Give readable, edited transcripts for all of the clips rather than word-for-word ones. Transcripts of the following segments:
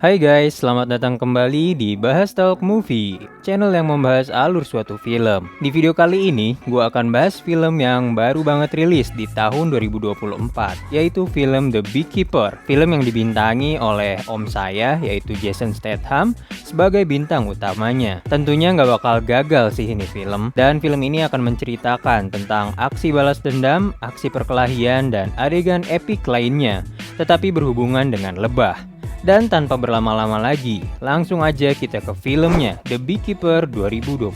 Hai guys, selamat datang kembali di Bahas Talk Movie, channel yang membahas alur suatu film. Di video kali ini, gue akan bahas film yang baru banget rilis di tahun 2024, yaitu film The Beekeeper. Film yang dibintangi oleh om saya, yaitu Jason Statham, sebagai bintang utamanya. Tentunya nggak bakal gagal sih ini film, dan film ini akan menceritakan tentang aksi balas dendam, aksi perkelahian, dan adegan epik lainnya, tetapi berhubungan dengan lebah. Dan tanpa berlama-lama lagi, langsung aja kita ke filmnya, The Beekeeper 2024.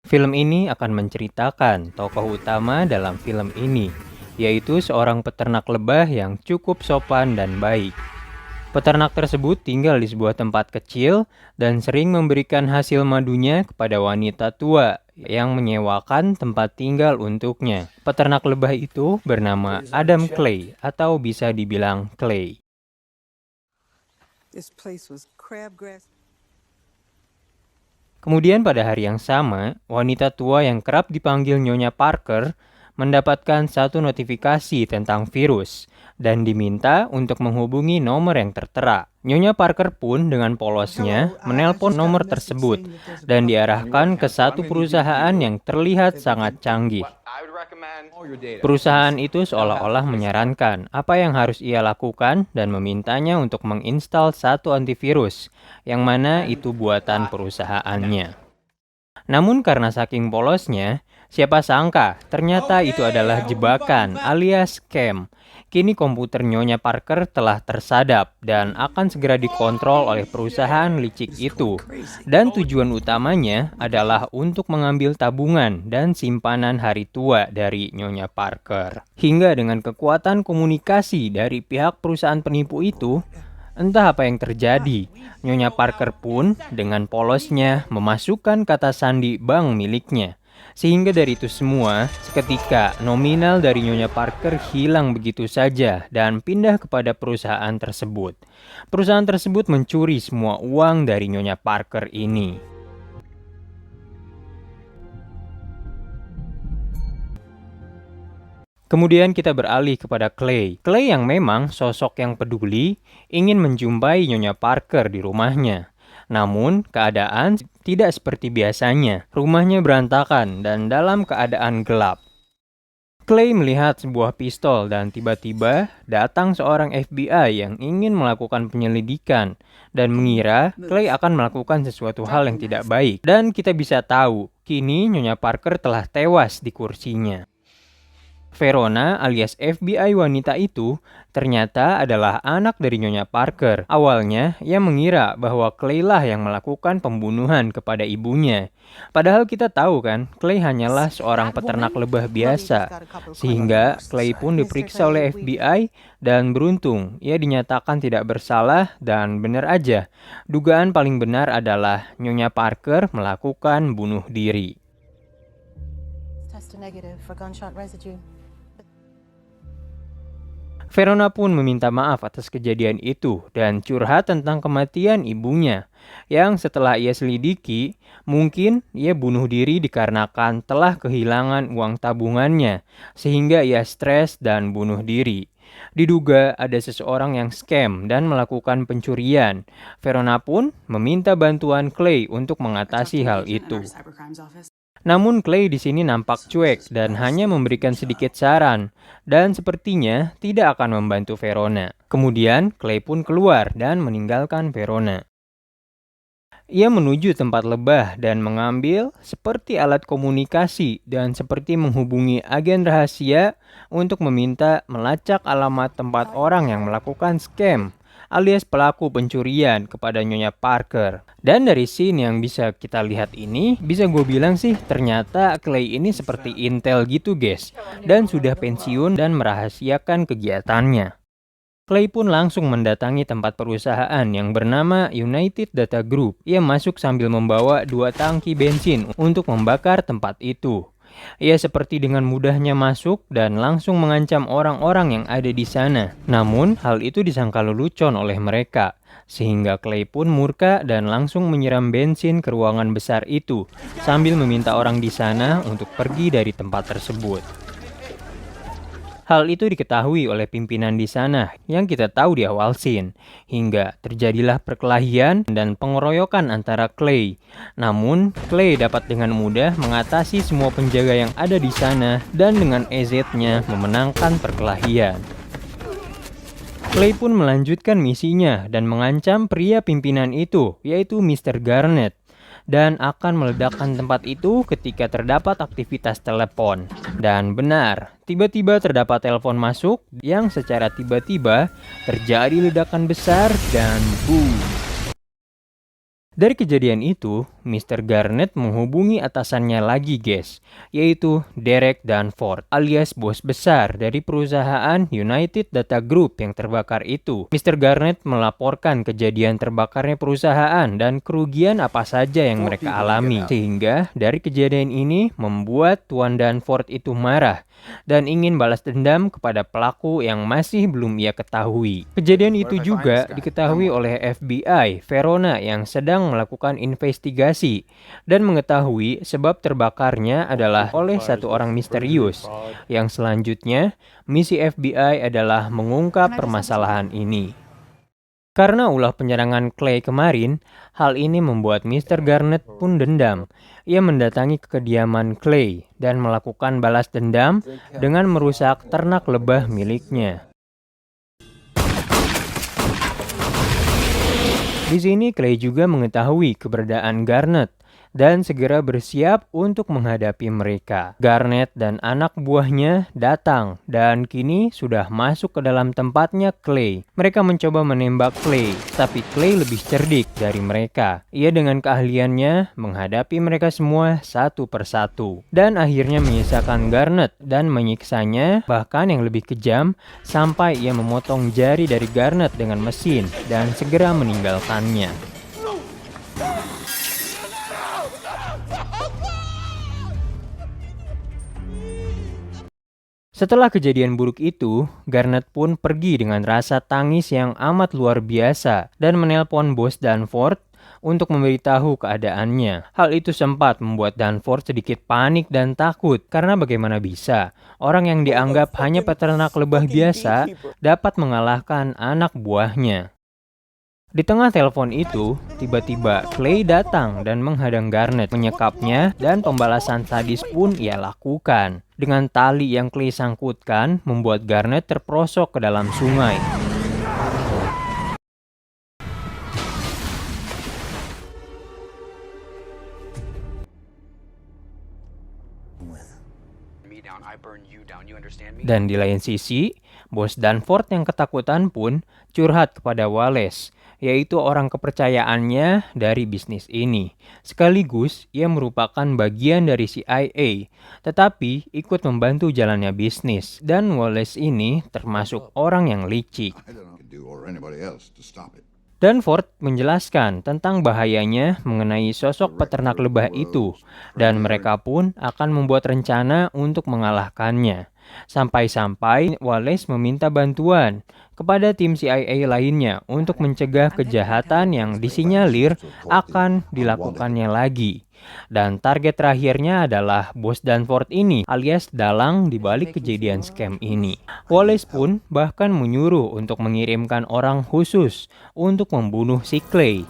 Film ini akan menceritakan tokoh utama dalam film ini, yaitu seorang peternak lebah yang cukup sopan dan baik. Peternak tersebut tinggal di sebuah tempat kecil dan sering memberikan hasil madunya kepada wanita tua yang menyewakan tempat tinggal untuknya. Peternak lebah itu bernama Adam Clay atau bisa dibilang Clay. Kemudian pada hari yang sama, wanita tua yang kerap dipanggil Nyonya Parker mendapatkan satu notifikasi tentang virus dan diminta untuk menghubungi nomor yang tertera. Nyonya Parker pun dengan polosnya menelpon nomor tersebut dan diarahkan ke satu perusahaan yang terlihat sangat canggih. Perusahaan itu seolah-olah menyarankan apa yang harus ia lakukan dan memintanya untuk menginstal satu antivirus, yang mana itu buatan perusahaannya. Namun karena saking polosnya, siapa sangka ternyata itu adalah jebakan alias scam. Kini komputer Nyonya Parker telah tersadap dan akan segera dikontrol oleh perusahaan licik itu. Dan tujuan utamanya adalah untuk mengambil tabungan dan simpanan hari tua dari Nyonya Parker. Hingga dengan kekuatan komunikasi dari pihak perusahaan penipu itu, entah apa yang terjadi, Nyonya Parker pun dengan polosnya memasukkan kata sandi bank miliknya. Sehingga dari itu semua, seketika nominal dari Nyonya Parker hilang begitu saja dan pindah kepada perusahaan tersebut. Perusahaan tersebut mencuri semua uang dari Nyonya Parker ini. Kemudian kita beralih kepada Clay. Clay yang memang sosok yang peduli, ingin menjumpai Nyonya Parker di rumahnya. Namun, keadaan tidak seperti biasanya. Rumahnya berantakan dan dalam keadaan gelap. Clay melihat sebuah pistol dan tiba-tiba datang seorang FBI yang ingin melakukan penyelidikan dan mengira Clay akan melakukan sesuatu hal yang tidak baik. Dan kita bisa tahu, kini Nyonya Parker telah tewas di kursinya. Verona alias FBI wanita itu ternyata adalah anak dari Nyonya Parker. Awalnya, ia mengira bahwa Clay lah yang melakukan pembunuhan kepada ibunya. Padahal kita tahu kan, Clay hanyalah seorang peternak lebah biasa. Sehingga Clay pun diperiksa oleh FBI dan beruntung ia dinyatakan tidak bersalah dan benar aja. Dugaan paling benar adalah Nyonya Parker melakukan bunuh diri. Verona pun meminta maaf atas kejadian itu dan curhat tentang kematian ibunya, yang setelah ia selidiki, mungkin ia bunuh diri dikarenakan telah kehilangan uang tabungannya, sehingga ia stres dan bunuh diri. Diduga ada seseorang yang scam dan melakukan pencurian. Verona pun meminta bantuan Clay untuk mengatasi hal itu. Namun Clay di sini nampak cuek dan hanya memberikan sedikit saran, dan sepertinya tidak akan membantu Verona. Kemudian Clay pun keluar dan meninggalkan Verona. Ia menuju tempat lebah dan mengambil seperti alat komunikasi dan seperti menghubungi agen rahasia untuk meminta melacak alamat tempat orang yang melakukan scam alias pelaku pencurian kepada Nyonya Parker. Dan dari scene yang bisa kita lihat ini, bisa gue bilang sih ternyata Clay ini seperti intel gitu guys, dan sudah pensiun dan merahasiakan kegiatannya. Clay pun langsung mendatangi tempat perusahaan yang bernama United Data Group. Ia masuk sambil membawa 2 tangki bensin untuk membakar tempat itu. Ia seperti dengan mudahnya masuk dan langsung mengancam orang-orang yang ada di sana. Namun, hal itu disangka lelucon oleh mereka, sehingga Clay pun murka dan langsung menyiram bensin ke ruangan besar itu, sambil meminta orang di sana untuk pergi dari tempat tersebut. Hal itu diketahui oleh pimpinan di sana yang kita tahu di awal scene, hingga terjadilah perkelahian dan pengeroyokan antara Clay. Namun, Clay dapat dengan mudah mengatasi semua penjaga yang ada di sana dan dengan EZ-nya memenangkan perkelahian. Clay pun melanjutkan misinya dan mengancam pria pimpinan itu, yaitu Mr. Garnet, dan akan meledakkan tempat itu ketika terdapat aktivitas telepon. Dan benar, tiba-tiba terdapat telepon masuk yang secara tiba-tiba terjadi ledakan besar dan boom. Dari kejadian itu, Mr. Garnet menghubungi atasannya lagi guys, yaitu Derek Danforth alias bos besar dari perusahaan United Data Group yang terbakar itu. Mr. Garnet melaporkan kejadian terbakarnya perusahaan dan kerugian apa saja yang mereka alami. Sehingga dari kejadian ini membuat Tuan Danforth itu marah dan ingin balas dendam kepada pelaku yang masih belum ia ketahui. Kejadian itu juga diketahui oleh FBI Verona yang sedang melakukan investigasi dan mengetahui sebab terbakarnya adalah oleh satu orang misterius. Yang selanjutnya, misi FBI adalah mengungkap permasalahan ini. Karena ulah penyerangan Clay kemarin, hal ini membuat Mr. Garnet pun dendam. Ia mendatangi kediaman Clay dan melakukan balas dendam dengan merusak ternak lebah miliknya. Di sini Clay juga mengetahui keberadaan Garnet dan segera bersiap untuk menghadapi mereka. Garnet dan anak buahnya datang dan kini sudah masuk ke dalam tempatnya Clay. Mereka mencoba menembak Clay, tapi Clay lebih cerdik dari mereka. Ia dengan keahliannya menghadapi mereka semua satu persatu dan akhirnya menyisakan Garnet dan menyiksanya, bahkan yang lebih kejam sampai ia memotong jari dari Garnet dengan mesin dan segera meninggalkannya. Setelah kejadian buruk itu, Garnet pun pergi dengan rasa tangis yang amat luar biasa dan menelpon bos Danforth untuk memberitahu keadaannya. Hal itu sempat membuat Danforth sedikit panik dan takut karena bagaimana bisa orang yang dianggap hanya peternak lebah biasa dapat mengalahkan anak buahnya. Di tengah telepon itu, tiba-tiba Clay datang dan menghadang Garnet, menyekapnya, dan pembalasan sadis pun ia lakukan. Dengan tali yang Clay sangkutkan, membuat Garnet terperosok ke dalam sungai. Dan di lain sisi, bos Danforth yang ketakutan pun curhat kepada Wallace, yaitu orang kepercayaannya dari bisnis ini. Sekaligus ia merupakan bagian dari CIA, tetapi ikut membantu jalannya bisnis. Dan Wallace ini termasuk orang yang licik. Danforth menjelaskan tentang bahayanya mengenai sosok peternak lebah itu, dan mereka pun akan membuat rencana untuk mengalahkannya. Sampai-sampai Wallace meminta bantuan kepada tim CIA lainnya untuk mencegah kejahatan yang disinyalir akan dilakukannya lagi. Dan target terakhirnya adalah bos Danforth ini alias dalang di balik kejadian scam ini. Wallace pun bahkan menyuruh untuk mengirimkan orang khusus untuk membunuh si Clay.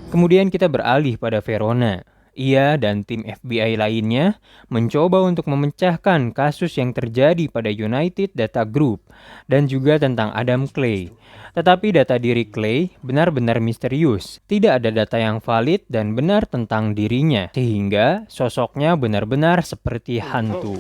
Kemudian kita beralih pada Verona. Ia dan tim FBI lainnya mencoba untuk memecahkan kasus yang terjadi pada United Data Group dan juga tentang Adam Clay. Tetapi data diri Clay benar-benar misterius. Tidak ada data yang valid dan benar tentang dirinya, sehingga sosoknya benar-benar seperti hantu.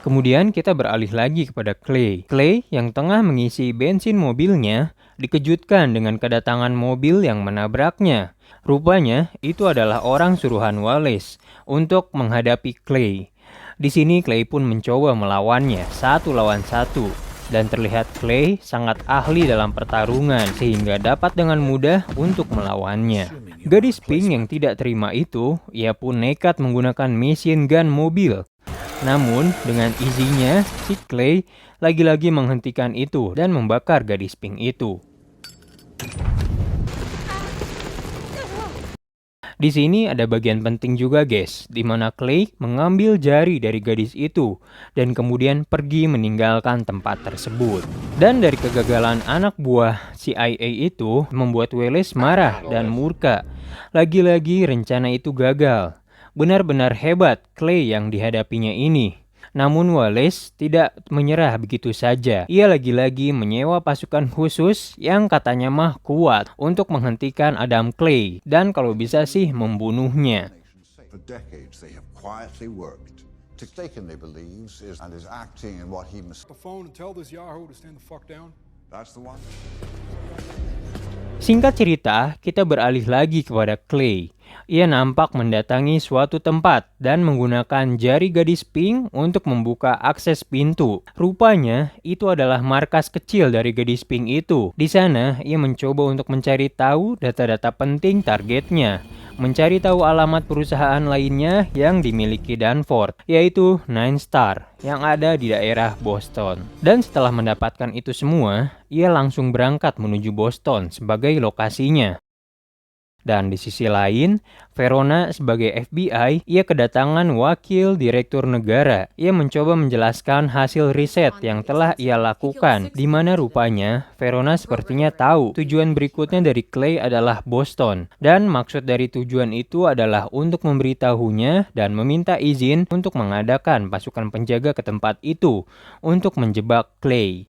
Kemudian kita beralih lagi kepada Clay. Clay yang tengah mengisi bensin mobilnya dikejutkan dengan kedatangan mobil yang menabraknya. Rupanya itu adalah orang suruhan Wallace untuk menghadapi Clay. Di sini Clay pun mencoba melawannya 1 lawan 1. dan terlihat Clay sangat ahli dalam pertarungan sehingga dapat dengan mudah untuk melawannya. Gadis pink yang tidak terima itu, ia pun nekat menggunakan machine gun mobil. Namun dengan izinnya, si Clay lagi-lagi menghentikan itu dan membakar gadis pink itu. Di sini ada bagian penting juga guys, di mana Clay mengambil jari dari gadis itu dan kemudian pergi meninggalkan tempat tersebut. Dan dari kegagalan anak buah CIA itu membuat Wallace marah dan murka. Lagi-lagi rencana itu gagal. Benar-benar hebat Clay yang dihadapinya ini. Namun Wallace tidak menyerah begitu saja. Ia lagi-lagi menyewa pasukan khusus yang katanya mah kuat untuk menghentikan Adam Clay dan kalau bisa sih membunuhnya. For decades they have quietly worked. Mistakenly believes and is acting in what he must. The phone and tell this Yahoo to stand the fuck down. That's the one. Singkat cerita, kita beralih lagi kepada Clay. Ia nampak mendatangi suatu tempat dan menggunakan jari gadis pink untuk membuka akses pintu. Rupanya, itu adalah markas kecil dari gadis pink itu. Di sana, ia mencoba untuk mencari tahu data-data penting targetnya. Mencari tahu alamat perusahaan lainnya yang dimiliki Danforth, yaitu Nine Star, yang ada di daerah Boston. Dan setelah mendapatkan itu semua, ia langsung berangkat menuju Boston sebagai lokasinya. Dan di sisi lain, Verona sebagai FBI, ia kedatangan wakil direktur negara. Ia mencoba menjelaskan hasil riset yang telah ia lakukan, di mana rupanya Verona sepertinya tahu tujuan berikutnya dari Clay adalah Boston. Dan maksud dari tujuan itu adalah untuk memberitahunya dan meminta izin untuk mengadakan pasukan penjaga ke tempat itu untuk menjebak Clay.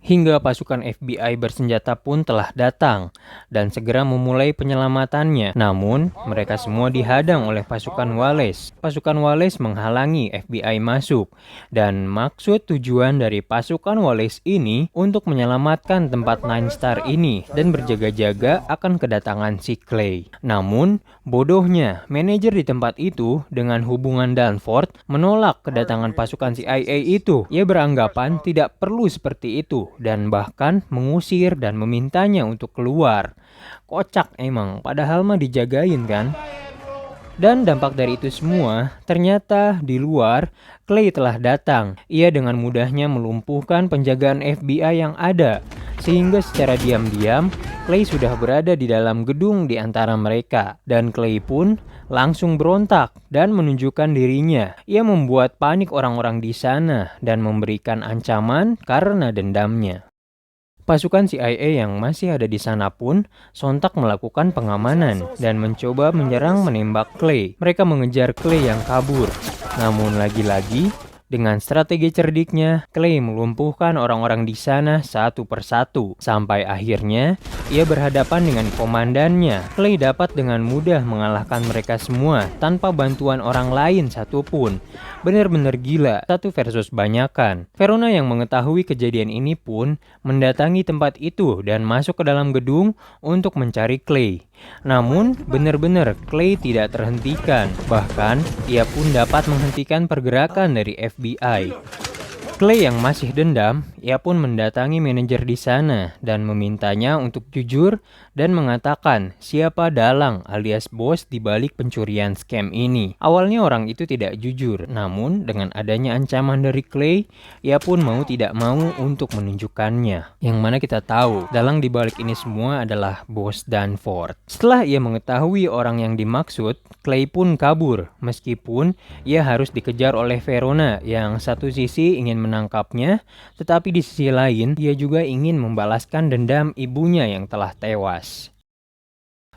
Hingga pasukan FBI bersenjata pun telah datang dan segera memulai penyelamatannya. Namun, mereka semua dihadang oleh pasukan Wallace. Pasukan Wallace menghalangi FBI masuk. Dan maksud tujuan dari pasukan Wallace ini untuk menyelamatkan tempat Nine Star ini dan berjaga-jaga akan kedatangan si Clay. Namun, bodohnya, manajer di tempat itu dengan hubungan Danforth menolak kedatangan pasukan CIA itu. Ia beranggapan tidak perlu seperti itu dan bahkan mengusir dan memintanya untuk keluar. Kocak emang, padahal mah dijagain kan? Dan dampak dari itu semua, ternyata di luar, Clay telah datang. Ia dengan mudahnya melumpuhkan penjagaan FBI yang ada. Sehingga secara diam-diam, Clay sudah berada di dalam gedung di antara mereka. Dan Clay pun langsung berontak dan menunjukkan dirinya. Ia membuat panik orang-orang di sana dan memberikan ancaman karena dendamnya. Pasukan CIA yang masih ada di sana pun sontak melakukan pengamanan dan mencoba menyerang menembak Clay. Mereka mengejar Clay yang kabur. Namun lagi-lagi, dengan strategi cerdiknya, Clay melumpuhkan orang-orang di sana satu persatu. Sampai akhirnya, ia berhadapan dengan komandannya. Clay dapat dengan mudah mengalahkan mereka semua tanpa bantuan orang lain satupun. Benar-benar gila, satu versus banyakan. Verona yang mengetahui kejadian ini pun mendatangi tempat itu dan masuk ke dalam gedung untuk mencari Clay. Namun, benar-benar Clay tidak terhentikan. Bahkan, ia pun dapat menghentikan pergerakan dari FBI. Clay yang masih dendam, ia pun mendatangi manajer di sana dan memintanya untuk jujur dan mengatakan siapa dalang alias bos di balik pencurian scam ini. Awalnya orang itu tidak jujur, namun dengan adanya ancaman dari Clay, ia pun mau tidak mau untuk menunjukkannya. Yang mana kita tahu, dalang di balik ini semua adalah bos Danforth. Setelah ia mengetahui orang yang dimaksud, Clay pun kabur, meskipun ia harus dikejar oleh Verona yang satu sisi ingin menangkapnya, tetapi di sisi lain dia juga ingin membalaskan dendam ibunya yang telah tewas.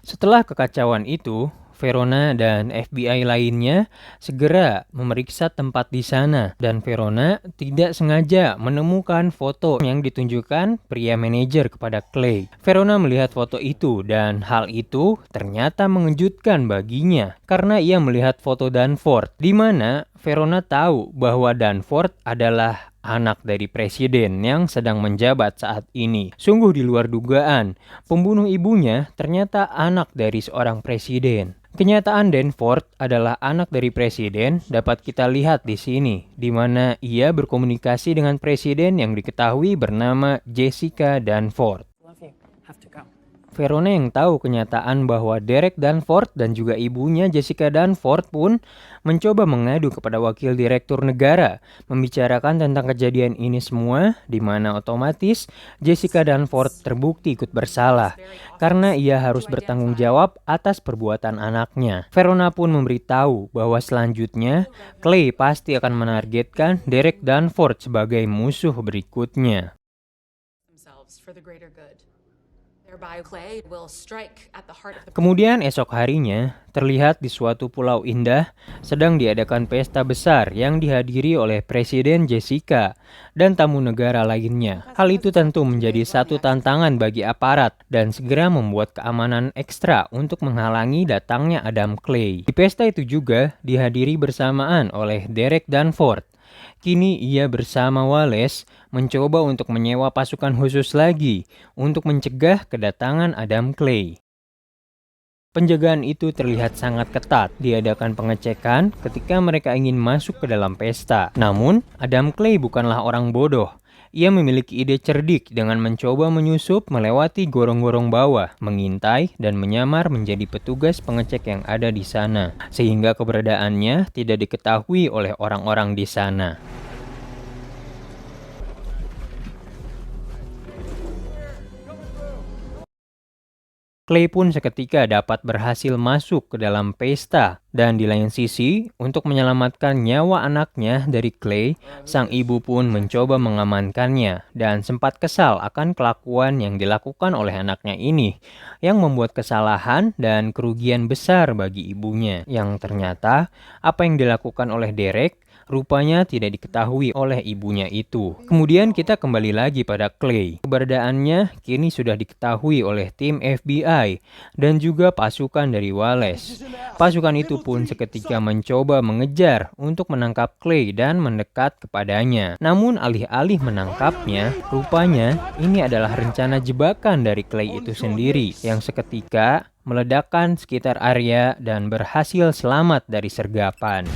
Setelah kekacauan itu, Verona dan FBI lainnya segera memeriksa tempat di sana dan Verona tidak sengaja menemukan foto yang ditunjukkan pria manajer kepada Clay. Verona melihat foto itu dan hal itu ternyata mengejutkan baginya karena ia melihat foto Danforth di mana Verona tahu bahwa Danforth adalah anak dari presiden yang sedang menjabat saat ini. Sungguh di luar dugaan, pembunuh ibunya ternyata anak dari seorang presiden. Kenyataan Danforth adalah anak dari presiden dapat kita lihat di sini, di mana ia berkomunikasi dengan presiden yang diketahui bernama Jessica Danforth. Verona yang tahu kenyataan bahwa Derek Danforth dan juga ibunya Jessica Danforth pun mencoba mengadu kepada wakil direktur negara, membicarakan tentang kejadian ini semua, di mana otomatis Jessica Danforth terbukti ikut bersalah, karena ia harus bertanggung jawab atas perbuatan anaknya. Verona pun memberitahu bahwa selanjutnya, Clay pasti akan menargetkan Derek Danforth sebagai musuh berikutnya. Kemudian esok harinya, terlihat di suatu pulau indah sedang diadakan pesta besar yang dihadiri oleh Presiden Jessica dan tamu negara lainnya. Hal itu tentu menjadi satu tantangan bagi aparat dan segera membuat keamanan ekstra untuk menghalangi datangnya Adam Clay. Di pesta itu juga dihadiri bersamaan oleh Derek Danforth. Kini ia bersama Wallace mencoba untuk menyewa pasukan khusus lagi untuk mencegah kedatangan Adam Clay. Penjagaan itu terlihat sangat ketat. Diadakan pengecekan ketika mereka ingin masuk ke dalam pesta. Namun, Adam Clay bukanlah orang bodoh. Ia memiliki ide cerdik dengan mencoba menyusup melewati gorong-gorong bawah, mengintai dan menyamar menjadi petugas pengecek yang ada di sana, sehingga keberadaannya tidak diketahui oleh orang-orang di sana. Clay pun seketika dapat berhasil masuk ke dalam pesta, dan di lain sisi, untuk menyelamatkan nyawa anaknya dari Clay, sang ibu pun mencoba mengamankannya dan sempat kesal akan kelakuan yang dilakukan oleh anaknya ini, yang membuat kesalahan dan kerugian besar bagi ibunya, yang ternyata apa yang dilakukan oleh Derek rupanya tidak diketahui oleh ibunya itu. Kemudian kita kembali lagi pada Clay. Keberadaannya kini sudah diketahui oleh tim FBI dan juga pasukan dari Wallace. Pasukan itu pun seketika mencoba mengejar untuk menangkap Clay dan mendekat kepadanya. Namun alih-alih menangkapnya, rupanya ini adalah rencana jebakan dari Clay itu sendiri yang seketika meledakkan sekitar area dan berhasil selamat dari sergapan.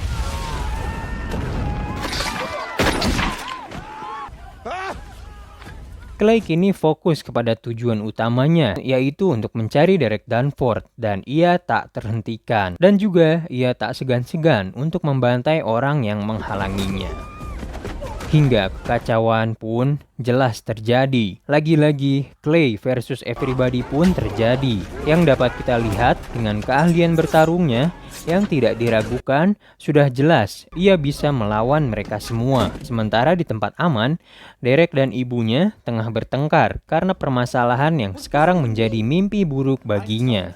Clay kini fokus kepada tujuan utamanya, yaitu untuk mencari Derek Danforth, dan ia tak terhentikan. Dan juga ia tak segan-segan untuk membantai orang yang menghalanginya. Hingga kekacauan pun jelas terjadi. Lagi-lagi Clay versus everybody pun terjadi, yang dapat kita lihat dengan keahlian bertarungnya yang tidak diragukan. Sudah jelas ia bisa melawan mereka semua. Sementara di tempat aman, Derek dan ibunya tengah bertengkar karena permasalahan yang sekarang menjadi mimpi buruk baginya.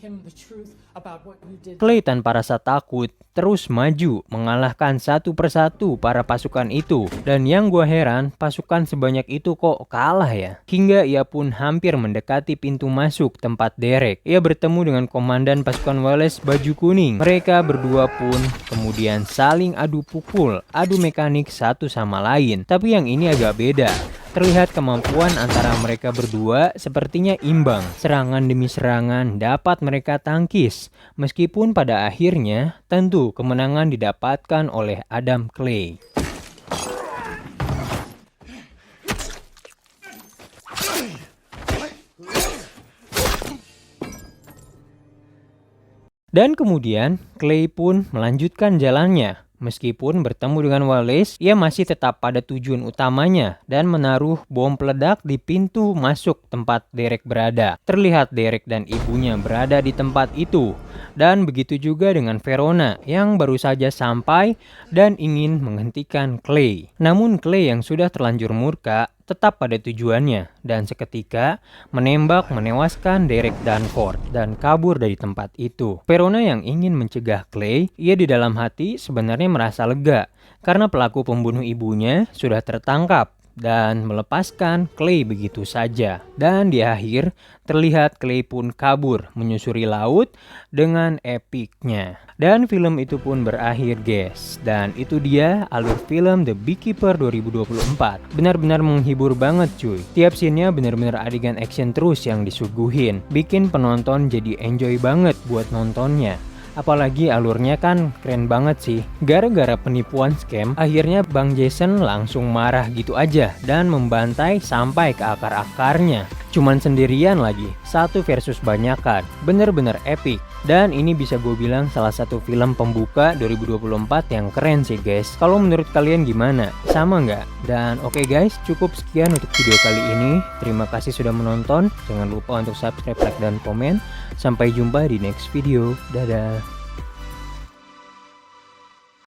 Clay tanpa rasa takut terus maju mengalahkan satu persatu para pasukan itu, dan yang gua heran, pasukan sebanyak itu kok kalah ya. Hingga ia pun hampir mendekati pintu masuk tempat Derek. Ia bertemu dengan komandan pasukan Wallace baju kuning. Mereka berdua pun kemudian saling adu pukul, adu mekanik satu sama lain. Tapi yang ini agak beda. Terlihat kemampuan antara mereka berdua sepertinya imbang. Serangan demi serangan dapat mereka tangkis. Meskipun pada akhirnya tentu kemenangan didapatkan oleh Adam Clay. Dan kemudian Clay pun melanjutkan jalannya. Meskipun bertemu dengan Wallace, ia masih tetap pada tujuan utamanya dan menaruh bom peledak di pintu masuk tempat Derek berada. Terlihat Derek dan ibunya berada di tempat itu. Dan begitu juga dengan Verona yang baru saja sampai dan ingin menghentikan Clay. Namun Clay yang sudah terlanjur murka tetap pada tujuannya dan seketika menewaskan Derek Danforth dan kabur dari tempat itu. Verona yang ingin mencegah Clay, ia di dalam hati sebenarnya merasa lega karena pelaku pembunuh ibunya sudah tertangkap. dan melepaskan Clay begitu saja. Dan di akhir terlihat Clay pun kabur menyusuri laut dengan epiknya. Dan film itu pun berakhir guys. Dan itu dia alur film The Beekeeper 2024. Benar-benar menghibur banget cuy. Tiap scene-nya benar-benar adegan action terus yang disuguhin. Bikin penonton jadi enjoy banget buat nontonnya. Apalagi alurnya kan keren banget sih. Gara-gara penipuan scam, akhirnya Bang Jason langsung marah gitu aja dan membantai sampai ke akar-akarnya. Cuman sendirian lagi, satu versus banyakan. Bener-bener epic. Dan ini bisa gue bilang salah satu film pembuka 2024 yang keren sih guys. Kalau menurut kalian gimana? Sama nggak? Dan oke guys, cukup sekian untuk video kali ini. Terima kasih sudah menonton. Jangan lupa untuk subscribe, like, dan komen. Sampai jumpa di next video. Dadah.